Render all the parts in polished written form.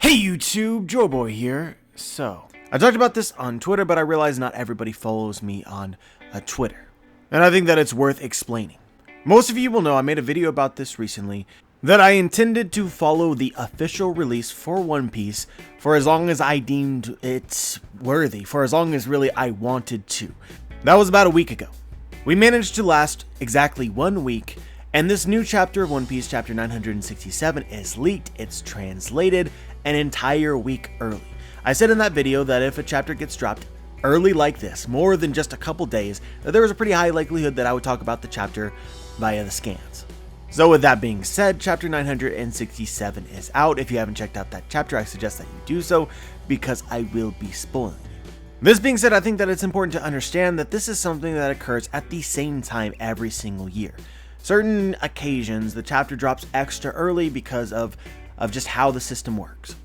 Hey YouTube, Joeboy here. So, I talked about this on Twitter, but I realize not everybody follows me on Twitter. And I think that it's worth explaining. Most of you will know I made a video about this recently, that I intended to follow the official release for One Piece for as long as I deemed it worthy, for as long as really I wanted to. That was about a week ago. We managed to last exactly 1 week, and this new chapter of One Piece, chapter 967, is leaked, it's translated an entire week early. I said in that video that if a chapter gets dropped early like this, more than just a couple days, that there was a pretty high likelihood that I would talk about the chapter via the scans. So with that being said, chapter 967 is out. If you haven't checked out that chapter, I suggest that you do so, because I will be spoiling you. This being said, I think that it's important to understand that this is something that occurs at the same time every single year. Certain occasions, the chapter drops extra early because of just how the system works.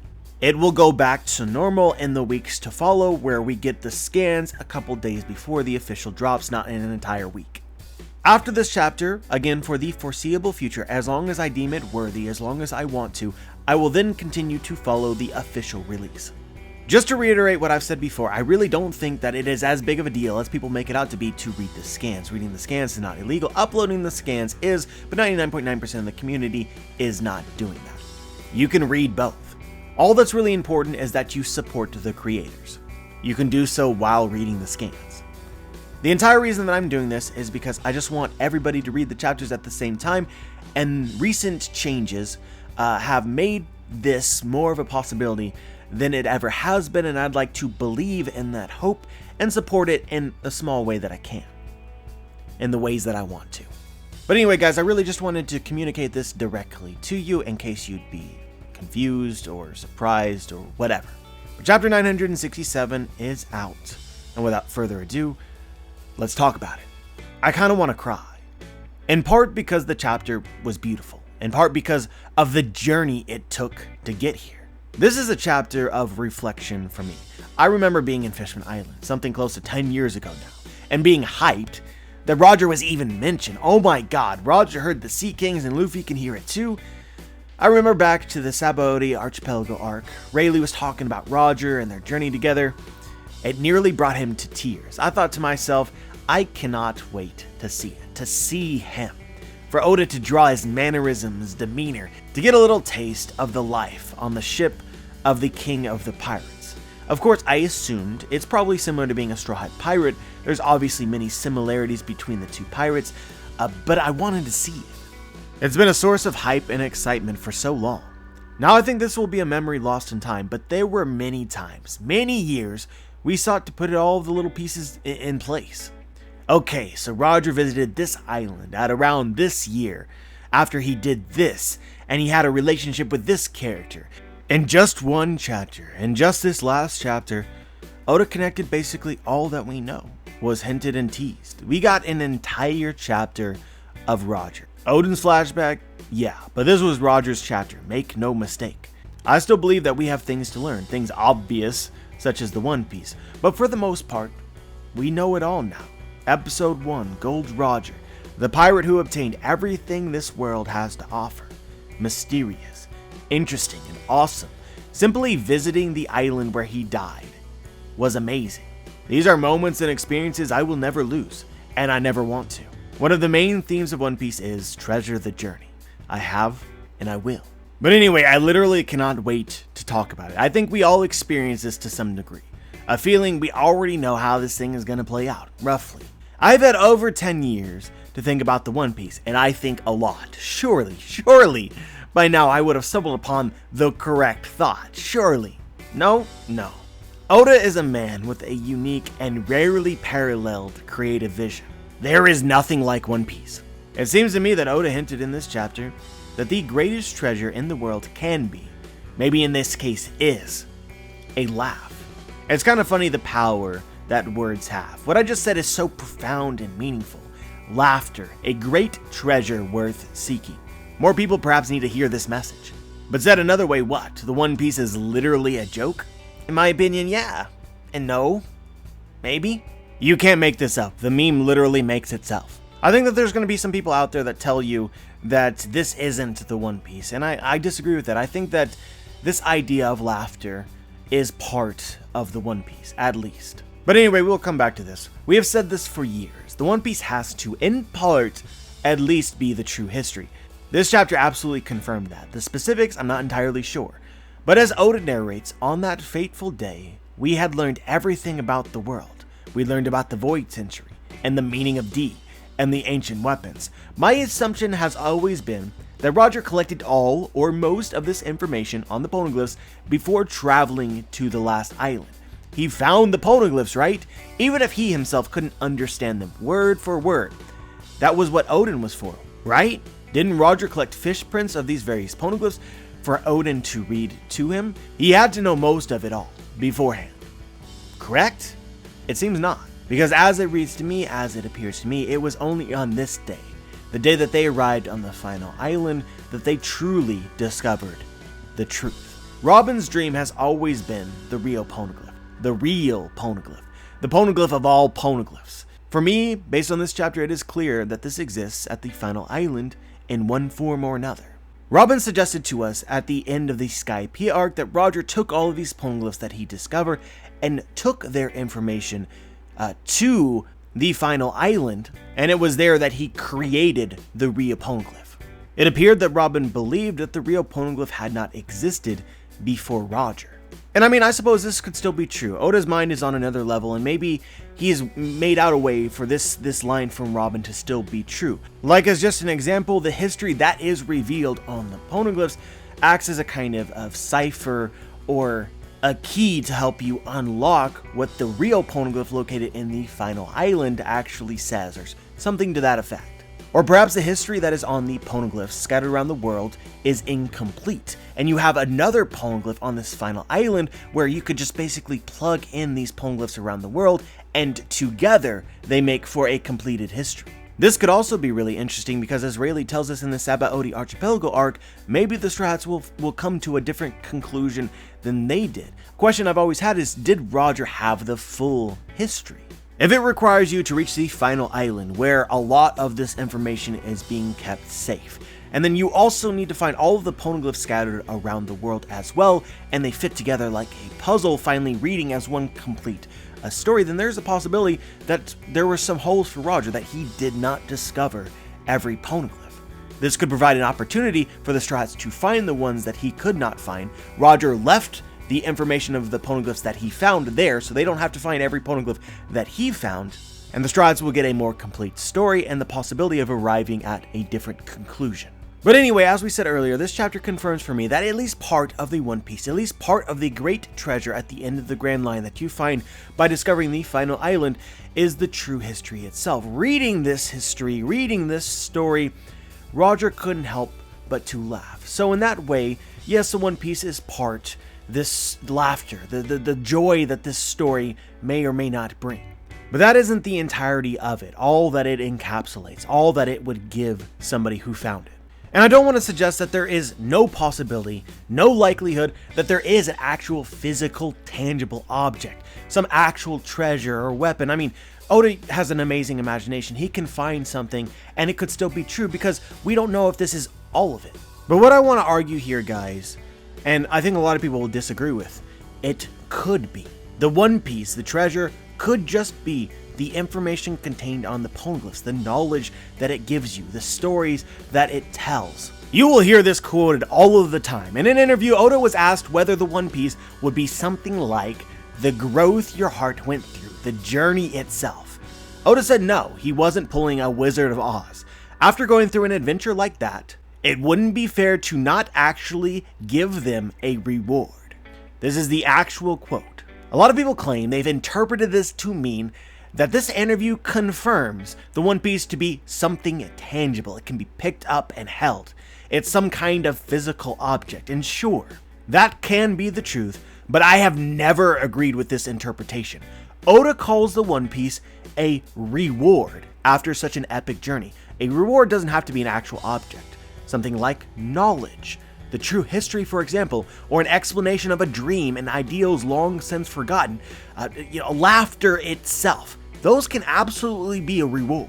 It will go back to normal in the weeks to follow, where we get the scans a couple days before the official drops, not in an entire week. After this chapter, again for the foreseeable future, as long as I deem it worthy, as long as I want to, I will then continue to follow the official release. Just to reiterate what I've said before, I really don't think that it is as big of a deal as people make it out to be to read the scans. Reading the scans is not illegal, uploading the scans is, but 99.9% of the community is not doing that. You can read both. All that's really important is that you support the creators. You can do so while reading the scans. The entire reason that I'm doing this is because I just want everybody to read the chapters at the same time, and recent changes have made this more of a possibility than it ever has been, and I'd like to believe in that hope and support it in a small way that I can, in the ways that I want to. But anyway, guys, I really just wanted to communicate this directly to you in case you'd be confused or surprised or whatever. But chapter 967 is out, and without further ado, let's talk about it. I kind of want to cry, in part because the chapter was beautiful, in part because of the journey it took to get here. This is a chapter of reflection for me. I remember being in Fishman Island, something close to 10 years ago now, and being hyped that Roger was even mentioned. Oh my god, Roger heard the Sea Kings and Luffy can hear it too. I remember back to the Sabaody Archipelago arc. Rayleigh was talking about Roger and their journey together. It nearly brought him to tears. I thought to myself, I cannot wait to see it, to see him. For Oda to draw his mannerisms, demeanor, to get a little taste of the life on the ship of the King of the Pirates. Of course, I assumed it's probably similar to being a Straw Hat Pirate. There's obviously many similarities between the two pirates, but I wanted to see it. It's been a source of hype and excitement for so long. Now I think this will be a memory lost in time, but there were many times, many years, we sought to put all the little pieces in place. Okay, so Roger visited this island at around this year, after he did this, and he had a relationship with this character. In just one chapter, in just this last chapter, Oda connected basically all that we know, was hinted and teased. We got an entire chapter of Roger. Oden's flashback, yeah, but this was Roger's chapter, make no mistake. I still believe that we have things to learn, things obvious, such as the One Piece, but for the most part, we know it all now. Episode 1, Gold Roger, the pirate who obtained everything this world has to offer. Mysterious, interesting, and awesome. Simply visiting the island where he died was amazing. These are moments and experiences I will never lose, and I never want to. One of the main themes of One Piece is treasure the journey. I have, and I will. But anyway, I literally cannot wait to talk about it. I think we all experience this to some degree. A feeling we already know how this thing is going to play out, roughly. I've had over 10 years to think about the One Piece, and I think a lot. Surely, by now I would have stumbled upon the correct thought. Surely. No. Oda is a man with a unique and rarely paralleled creative vision. There is nothing like One Piece. It seems to me that Oda hinted in this chapter that the greatest treasure in the world can be, maybe in this case is, a laugh. It's kind of funny the power that words have. What I just said is so profound and meaningful. Laughter, a great treasure worth seeking. More people perhaps need to hear this message. But said another way, what? The One Piece is literally a joke? In my opinion, yeah. And no. Maybe. You can't make this up. The meme literally makes itself. I think that there's going to be some people out there that tell you that this isn't the One Piece, and I disagree with that. I think that this idea of laughter is part of the One Piece, at least. But anyway, we'll come back to this. We have said this for years. The One Piece has to, in part, at least be the true history. This chapter absolutely confirmed that. The specifics, I'm not entirely sure. But as Oda narrates, on that fateful day, we had learned everything about the world. We learned about the Void Century, and the meaning of D, and the ancient weapons. My assumption has always been that Roger collected all or most of this information on the poneglyphs before traveling to the last island. He found the poneglyphs, right? Even if he himself couldn't understand them word for word. That was what Odin was for, right? Didn't Roger collect fish prints of these various poneglyphs for Odin to read to him? He had to know most of it all beforehand. Correct? It seems not. Because as it reads to me, as it appears to me, it was only on this day, the day that they arrived on the final island, that they truly discovered the truth. Robin's dream has always been the real poneglyph. The real poneglyph. The poneglyph of all poneglyphs. For me, based on this chapter, it is clear that this exists at the final island in one form or another. Robin suggested to us at the end of the Skypiea arc that Roger took all of these poneglyphs that he discovered and took their information to the final island, and it was there that he created the real poneglyph. It appeared that Robin believed that the real poneglyph had not existed before Roger. And I mean, I suppose this could still be true. Oda's mind is on another level, and maybe he has made out a way for this line from Robin to still be true. Like as just an example, the history that is revealed on the poneglyphs acts as a kind of cipher or a key to help you unlock what the real poneglyph located in the final island actually says, or something to that effect. Or perhaps the history that is on the poneglyphs scattered around the world is incomplete, and you have another poneglyph on this final island where you could just basically plug in these poneglyphs around the world, and together they make for a completed history. This could also be really interesting because, as Rayleigh tells us in the Sabaody Archipelago arc, maybe the Straw Hats will come to a different conclusion than they did. A question I've always had is, did Roger have the full history? If it requires you to reach the final island, where a lot of this information is being kept safe, and then you also need to find all of the poneglyphs scattered around the world as well, and they fit together like a puzzle, finally reading as one complete a story, then there's a possibility that there were some holes for Roger, that he did not discover every poneglyph. This could provide an opportunity for the Straw Hats to find the ones that he could not find. Roger left the information of the poneglyphs that he found there, so they don't have to find every poneglyph that he found, and the Straw Hats will get a more complete story and the possibility of arriving at a different conclusion. But anyway, as we said earlier, this chapter confirms for me that at least part of the One Piece, at least part of the great treasure at the end of the Grand Line that you find by discovering the final island, is the true history itself. Reading this history, reading this story, Roger couldn't help but to laugh. So in that way, yes, the One Piece is part this laughter, the joy that this story may or may not bring. But that isn't the entirety of it, all that it encapsulates, all that it would give somebody who found it. And I don't want to suggest that there is no possibility, no likelihood that there is an actual physical, tangible object, some actual treasure or weapon. I mean, Oda has an amazing imagination. He can find something and it could still be true because we don't know if this is all of it. But what I want to argue here, guys, and I think a lot of people will disagree with, it could be. The One Piece, the treasure, could just be the information contained on the poneglyphs, the knowledge that it gives you, the stories that it tells. You will hear this quoted all of the time. In an interview, Oda was asked whether the One Piece would be something like the growth your heart went through, the journey itself. Oda said no, he wasn't pulling a Wizard of Oz. After going through an adventure like that, it wouldn't be fair to not actually give them a reward. This is the actual quote. A lot of people claim they've interpreted this to mean that this interview confirms the One Piece to be something tangible. It can be picked up and held. It's some kind of physical object. And sure, that can be the truth, but I have never agreed with this interpretation. Oda calls the One Piece a reward after such an epic journey. A reward doesn't have to be an actual object. Something like knowledge, the true history, for example, or an explanation of a dream and ideals long since forgotten, laughter itself. Those can absolutely be a reward.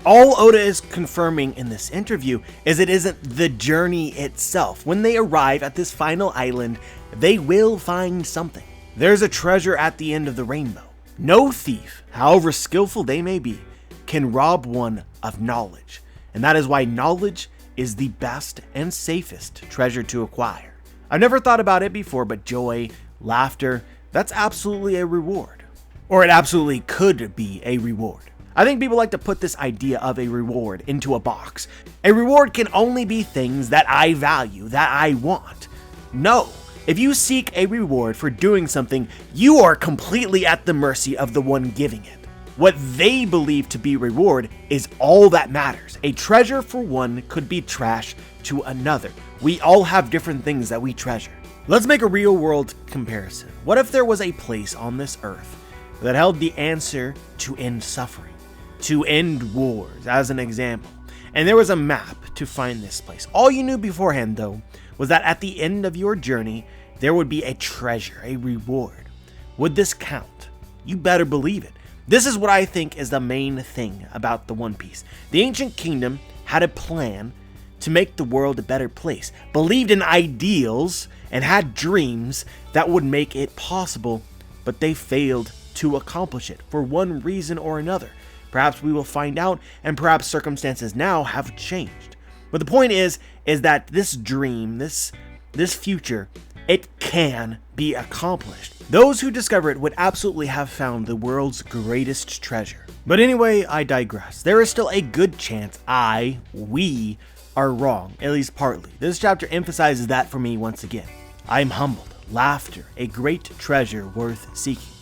All Oda is confirming in this interview is it isn't the journey itself. When they arrive at this final island, they will find something. There's a treasure at the end of the rainbow. No thief, however skillful they may be, can rob one of knowledge. And that is why knowledge is the best and safest treasure to acquire. I've never thought about it before, but joy, laughter, that's absolutely a reward. Or it absolutely could be a reward. I think people like to put this idea of a reward into a box. A reward can only be things that I value, that I want. No, if you seek a reward for doing something, you are completely at the mercy of the one giving it. What they believe to be reward is all that matters. A treasure for one could be trash to another. We all have different things that we treasure. Let's make a real world comparison. What if there was a place on this earth that held the answer to end suffering, to end wars, as an example, and there was a map to find this place? All you knew beforehand, though, was that at the end of your journey, there would be a treasure, a reward. Would this count? You better believe it. This is what I think is the main thing about the One Piece. The ancient kingdom had a plan to make the world a better place, believed in ideals, and had dreams that would make it possible, but they failed to accomplish it for one reason or another. Perhaps we will find out, and perhaps circumstances now have changed. But the point is that this dream, this future, it can be accomplished. Those who discover it would absolutely have found the world's greatest treasure. But anyway, I digress. There is still a good chance we are wrong, at least partly. This chapter emphasizes that for me once again. I'm humbled. Laughter, a great treasure worth seeking.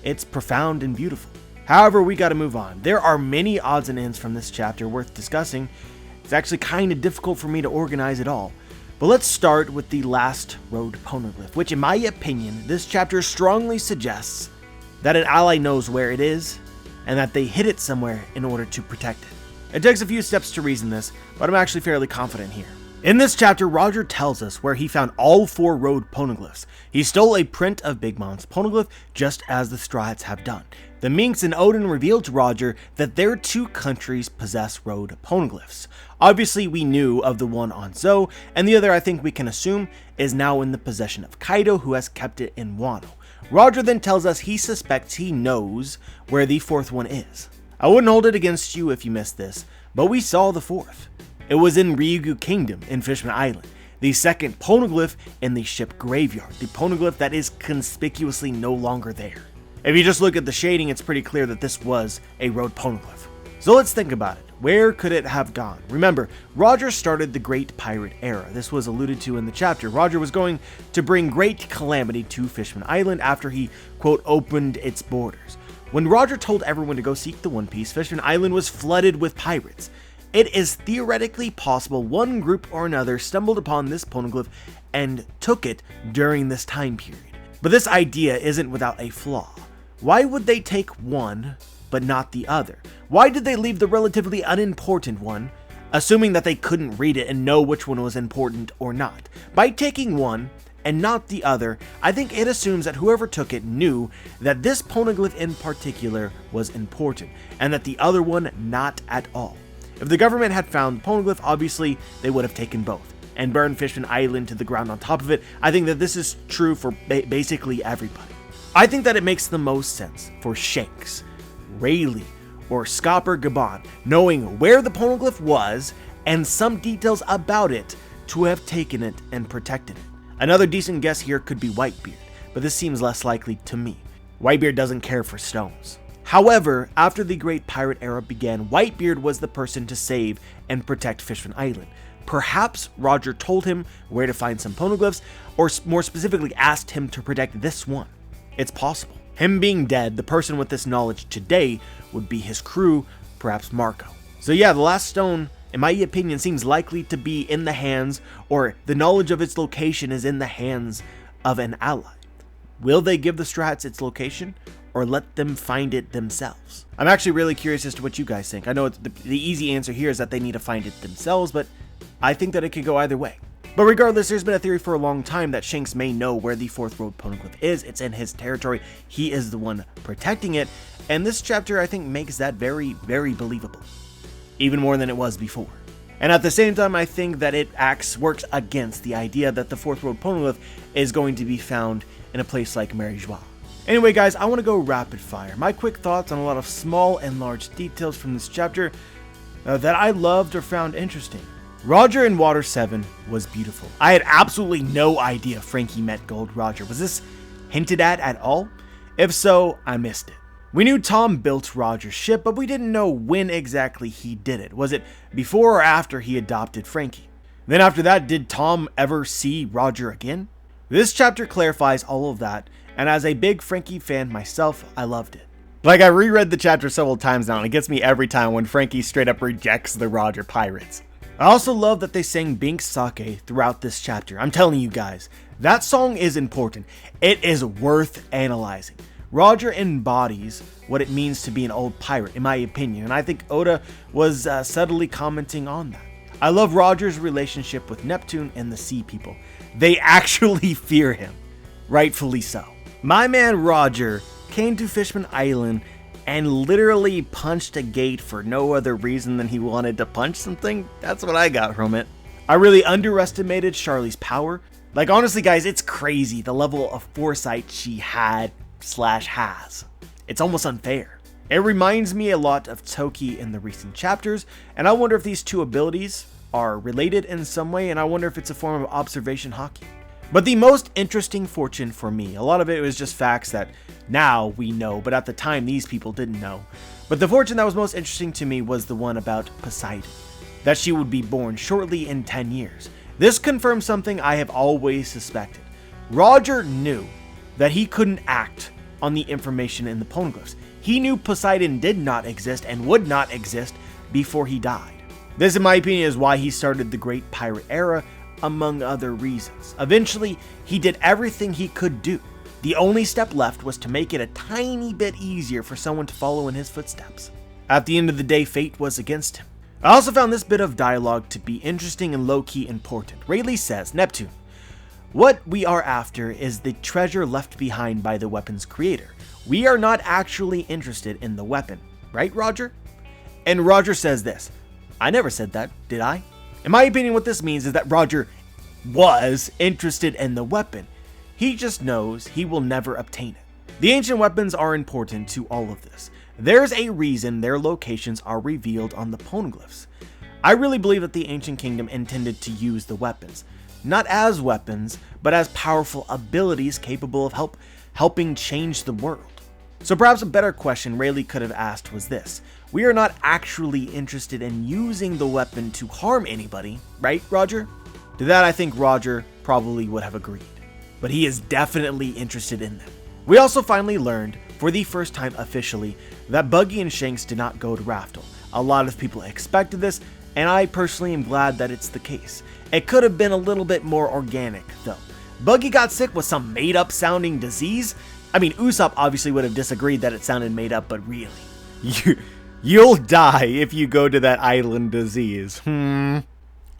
It's profound and beautiful. However, we gotta move on. There are many odds and ends from this chapter worth discussing. It's actually kind of difficult for me to organize it all. But let's start with the last road poneglyph, which in my opinion, this chapter strongly suggests that an ally knows where it is, and that they hid it somewhere in order to protect it. It takes a few steps to reason this, but I'm actually fairly confident here. In this chapter, Roger tells us where he found all 4 road poneglyphs. He stole a print of Big Mom's poneglyph, just as the Straw Hats have done. The Minks and Odin revealed to Roger that their 2 countries possess road poneglyphs. Obviously, we knew of the one on Zou, and the other I think we can assume is now in the possession of Kaido, who has kept it in Wano. Roger then tells us he suspects he knows where the 4th one is. I wouldn't hold it against you if you missed this, but we saw the 4th. It was in Revujo Kingdom in Fishman Island, the 2nd poneglyph in the ship graveyard, the poneglyph that is conspicuously no longer there. If you just look at the shading, it's pretty clear that this was a road poneglyph. So let's think about it. Where could it have gone? Remember, Roger started the Great Pirate Era. This was alluded to in the chapter. Roger was going to bring great calamity to Fishman Island after he, quote, opened its borders. When Roger told everyone to go seek the One Piece, Fishman Island was flooded with pirates. It is theoretically possible one group or another stumbled upon this poneglyph and took it during this time period. But this idea isn't without a flaw. Why would they take one, but not the other? Why did they leave the relatively unimportant one, assuming that they couldn't read it and know which one was important or not? By taking one and not the other, I think it assumes that whoever took it knew that this poneglyph in particular was important, and that the other one not at all. If the government had found the poneglyph, obviously they would have taken both and burned Fishman Island to the ground on top of it. I think that this is true for basically everybody. I think that it makes the most sense for Shanks, Rayleigh, or Scopper Gabon, knowing where the poneglyph was and some details about it, to have taken it and protected it. Another decent guess here could be Whitebeard, but this seems less likely to me. Whitebeard doesn't care for stones. However, after the Great Pirate Era began, Whitebeard was the person to save and protect Fishman Island. Perhaps Roger told him where to find some poneglyphs, or more specifically asked him to protect this one. It's possible. Him being dead, the person with this knowledge today would be his crew, perhaps Marco. So yeah, the last stone, in my opinion, seems likely to be in the hands, or the knowledge of its location is in the hands of an ally. Will they give the Straw Hats its location, or let them find it themselves? I'm actually really curious as to what you guys think. I know the easy answer here is that they need to find it themselves, but I think that it could go either way. But regardless, there's been a theory for a long time that Shanks may know where the 4th road poneglyph is. It's in his territory. He is the one protecting it. And this chapter, I think, makes that very, very believable. even more than it was before. And at the same time, I think that it works against the idea that the Fourth World Poneglyph is going to be found in a place like Revujo. Anyway guys, I want to go rapid fire. My quick thoughts on a lot of small and large details from this chapter that I loved or found interesting. Roger in Water 7 was beautiful. I had absolutely no idea Frankie met Gold Roger. Was this hinted at all? If so, I missed it. We knew Tom built Roger's ship, but we didn't know when exactly he did it. Was it before or after he adopted Frankie? Then after that, did Tom ever see Roger again? This chapter clarifies all of that, and as a big Frankie fan myself, I loved it. Like, I reread the chapter several times now, and it gets me every time when Frankie straight up rejects the Roger pirates. I also love that they sang Bink's Sake throughout this chapter. I'm telling you guys, that song is important. It is worth analyzing. Roger embodies what it means to be an old pirate, in my opinion, and I think Oda was subtly commenting on that. I love Roger's relationship with Neptune and the Sea People. They actually fear him, rightfully so. My man Roger came to Fishman Island and literally punched a gate for no other reason than he wanted to punch something. That's what I got from it. I really underestimated Charlie's power. Like, honestly guys, it's crazy the level of foresight she had/has. It's almost unfair. It reminds me a lot of Toki in the recent chapters, and I wonder if these two abilities are related in some way, and I wonder if it's a form of observation hockey. But the most interesting fortune for me, a lot of it was just facts that now we know, but at the time these people didn't know. But the fortune that was most interesting to me was the one about Poseidon, that she would be born shortly in 10 years. This confirms something I have always suspected. Roger knew that he couldn't act on the information in the poneglyphs. He knew Poseidon did not exist and would not exist before he died. This, in my opinion, is why he started the Great Pirate Era, among other reasons. Eventually, he did everything he could do. The only step left was to make it a tiny bit easier for someone to follow in his footsteps. At the end of the day, fate was against him. I also found this bit of dialogue to be interesting and low-key important. Rayleigh says, Neptune, what we are after is the treasure left behind by the weapon's creator. We are not actually interested in the weapon, right, Roger? And Roger says this, I never said that, did I? In my opinion, what this means is that Roger was interested in the weapon. He just knows he will never obtain it. The ancient weapons are important to all of this. There's a reason their locations are revealed on the poneglyphs. I really believe that the ancient kingdom intended to use the weapons, not as weapons, but as powerful abilities capable of helping change the world. So perhaps a better question Rayleigh could have asked was this. We are not actually interested in using the weapon to harm anybody, right, Roger? To that, I think Roger probably would have agreed. But he is definitely interested in them. We also finally learned, for the first time officially, that Buggy and Shanks did not go to Raftel. A lot of people expected this, and I personally am glad that it's the case. It could have been a little bit more organic, though. Buggy got sick with some made-up sounding disease. I mean, Usopp obviously would have disagreed that it sounded made up, but really, you'll die if you go to that island disease.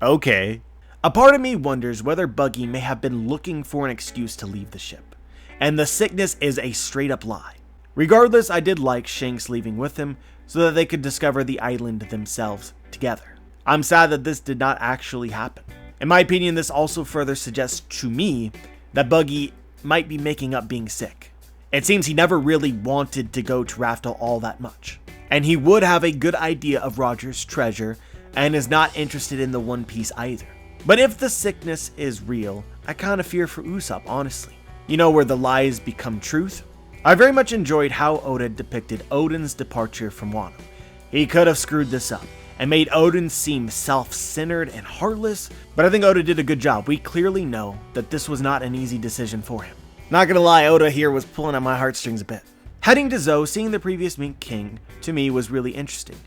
Okay. A part of me wonders whether Buggy may have been looking for an excuse to leave the ship, and the sickness is a straight-up lie. Regardless, I did like Shanks leaving with him so that they could discover the island themselves together. I'm sad that this did not actually happen. In my opinion, this also further suggests to me that Buggy might be making up being sick. It seems he never really wanted to go to Raftel all that much, and he would have a good idea of Roger's treasure and is not interested in the One Piece either. But if the sickness is real, I kind of fear for Usopp, honestly. You know, where the lies become truth? I very much enjoyed how Oda depicted Odin's departure from Wano. He could have screwed this up and made Odin seem self-centered and heartless, but I think Oda did a good job. We clearly know that this was not an easy decision for him. Not gonna lie, Oda here was pulling at my heartstrings a bit. Heading to Zou, seeing the previous Mink King, to me was really interesting.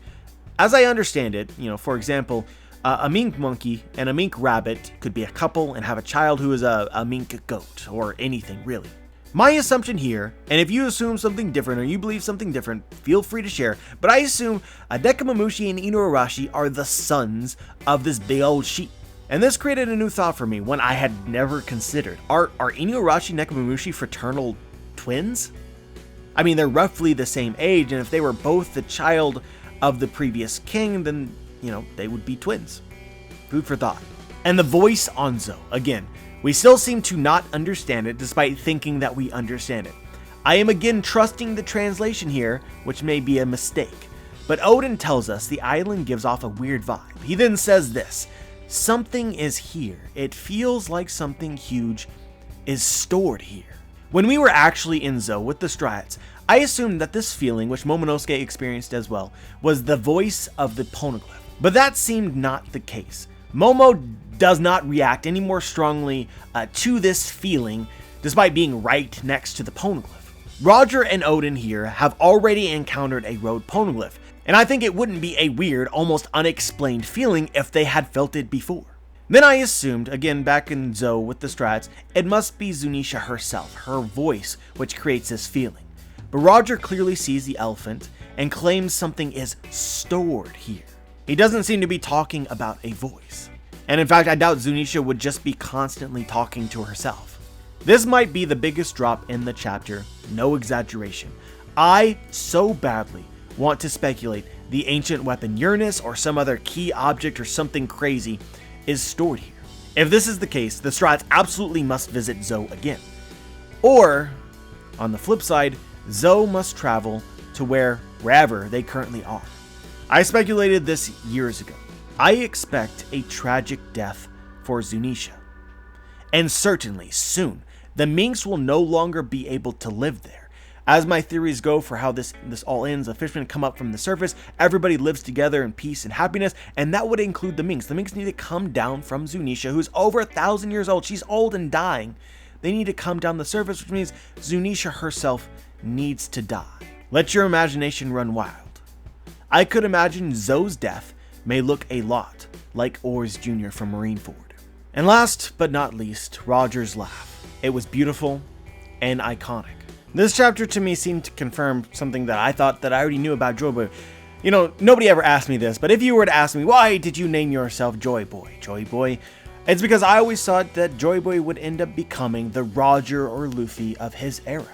As I understand it, for example, a mink monkey and a mink rabbit could be a couple and have a child who is a mink goat, or anything really. My assumption here, and if you assume something different or you believe something different, feel free to share, but I assume Adekamamushi and Inuarashi are the sons of this big old sheep. And this created a new thought for me, one I had never considered. Are Inuarashi and Nekamamushi fraternal twins? I mean, they're roughly the same age, and if they were both the child of the previous king, then, they would be twins. Food for thought. And the voice on Zoe. Again, we still seem to not understand it despite thinking that we understand it. I am again trusting the translation here, which may be a mistake. But Odin tells us the island gives off a weird vibe. He then says this: something is here. It feels like something huge is stored here. When we were actually in Zoe with the Strats, I assumed that this feeling, which Momonosuke experienced as well, was the voice of the poneglyph. But that seemed not the case. Momo does not react any more strongly to this feeling, despite being right next to the poneglyph. Roger and Odin here have already encountered a road poneglyph, and I think it wouldn't be a weird, almost unexplained feeling if they had felt it before. Then I assumed, again back in Zoe with the Strats, it must be Zunisha herself, her voice, which creates this feeling. But Roger clearly sees the elephant and claims something is stored here. He doesn't seem to be talking about a voice. And in fact, I doubt Zunisha would just be constantly talking to herself. This might be the biggest drop in the chapter, no exaggeration. I so badly want to speculate the ancient weapon Uranus or some other key object or something crazy is stored here. If this is the case, the Strats absolutely must visit Zoe again. Or, on the flip side, Zoe must travel to wherever they currently are. I speculated this years ago. I expect a tragic death for Zunisha. And certainly, soon, the minks will no longer be able to live there. As my theories go for how this all ends, the fishmen come up from the surface, everybody lives together in peace and happiness, and that would include the minks. The minks need to come down from Zunisha, who's over 1,000 years old. She's old and dying. They need to come down the surface, which means Zunisha herself needs to die. Let your imagination run wild. I could imagine Zoe's death may look a lot like Oars Jr. from Marineford. And last but not least, Roger's laugh. It was beautiful and iconic. This chapter to me seemed to confirm something that I thought that I already knew about Joy Boy. Nobody ever asked me this, but if you were to ask me, why did you name yourself Joy Boy? Joy Boy? It's because I always thought that Joy Boy would end up becoming the Roger or Luffy of his era.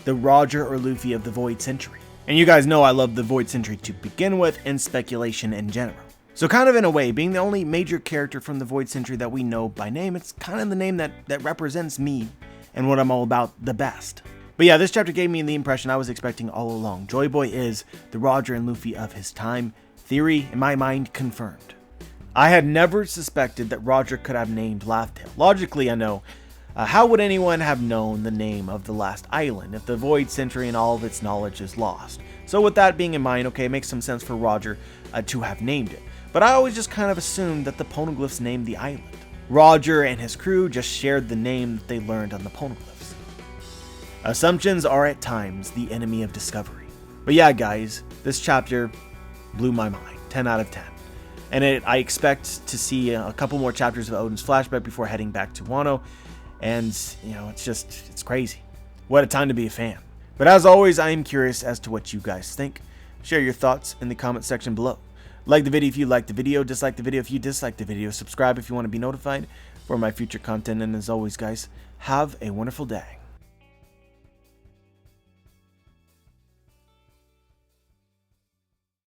The Roger or Luffy of the Void Century. And you guys know I love the Void Century to begin with and speculation in general. So kind of in a way, being the only major character from the Void Century that we know by name, it's kind of the name that represents me and what I'm all about the best. But yeah, this chapter gave me the impression I was expecting all along. Joy Boy is the Roger and Luffy of his time. Theory, in my mind, confirmed. I had never suspected that Roger could have named Laugh-Tale. Logically, I know. How would anyone have known the name of the last island if the Void Century and all of its knowledge is lost? So with that being in mind, okay, it makes some sense for Roger to have named it. But I always just kind of assumed that the poneglyphs named the island. Roger and his crew just shared the name that they learned on the poneglyphs. Assumptions are at times the enemy of discovery. But yeah, guys, this chapter blew my mind. 10 out of 10. And I expect to see a couple more chapters of Odin's flashback before heading back to Wano. And, it's crazy. What a time to be a fan. But as always, I am curious as to what you guys think. Share your thoughts in the comment section below. Like the video if you liked the video, dislike the video if you disliked the video, subscribe if you want to be notified for my future content, and as always, guys, have a wonderful day.